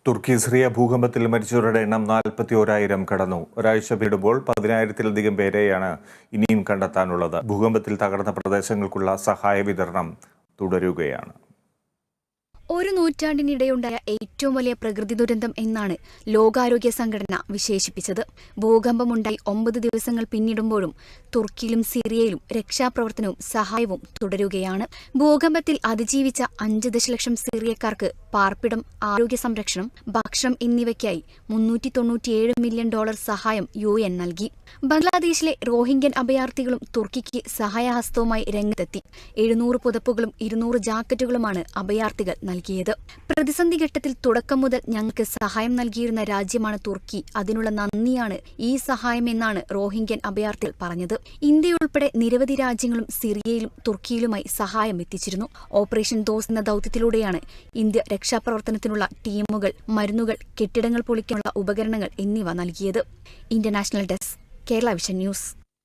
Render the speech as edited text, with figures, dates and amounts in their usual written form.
തുർക്കി Syria ഭൂകമ്പത്തിൽ മരിച്ചവരുടെ എണ്ണം 41,000 കടന്നു. ഒരാഴ്ച പിന്നിടുമ്പോൾ 10,000-ത്തിലധികം പേരെയാണ് ഇനിയും കണ്ടെത്താനുള്ളത്. ഭൂകമ്പത്തിൽ തകർന്ന പ്രദേശങ്ങൾക്കുള്ള സഹായ വിതരണം തുടരുകയാണ്. ഒരു നൂറ്റാണ്ടിനിടെയുണ്ടായ ഏറ്റവും വലിയ പ്രകൃതി ദുരന്തം എന്നാണ് ലോകാരോഗ്യ സംഘടന വിശേഷിപ്പിച്ചത്. ഭൂകമ്പമുണ്ടായി 9 ദിവസങ്ങൾ പിന്നിടുമ്പോഴും തുർക്കിയിലും സിറിയയിലും രക്ഷാപ്രവർത്തനവും സഹായവും തുടരുകയാണ്. ഭൂകമ്പത്തിൽ അതിജീവിച്ച 5 ദശലക്ഷം സിറിയക്കാർക്ക് പാർപ്പിടം, ആരോഗ്യ സംരക്ഷണം, ഭക്ഷണം എന്നിവയ്ക്കായി $397 മില്യൺ സഹായം UN നൽകി. ബംഗ്ലാദേശിലെ റോഹിംഗ്യൻ അഭയാർത്ഥികളും തുർക്കിക്ക് സഹായഹസ്തവുമായി രംഗത്തെത്തി. 700 പുതപ്പുകളും 200 ജാക്കറ്റുകളുമാണ് അഭയാർത്ഥികൾ നൽകിയത്. പ്രതിസന്ധി ഘട്ടത്തിൽ തുടക്കം മുതൽ ഞങ്ങൾക്ക് സഹായം നൽകിയിരുന്ന രാജ്യമാണ് തുർക്കി. അതിനുള്ള നന്ദിയാണ് ഈ സഹായമെന്നാണ് റോഹിംഗ്യൻ അഭയാർത്ഥികൾ പറഞ്ഞത്. ഇന്ത്യയുൾപ്പെടെ നിരവധി രാജ്യങ്ങളും സിറിയയിലും തുർക്കിയിലുമായി സഹായം എത്തിച്ചിരുന്നു. ഓപ്പറേഷൻ ദോസ് എന്ന ദൗത്യത്തിലൂടെയാണ് ഇന്ത്യ രക്ഷാപ്രവർത്തനത്തിനുള്ള ടീമുകൾ, മരുന്നുകൾ, കെട്ടിടങ്ങൾ പൊളിക്കാനുള്ള ഉപകരണങ്ങൾ എന്നിവ നൽകിയത്. International desk, Kerala vision news.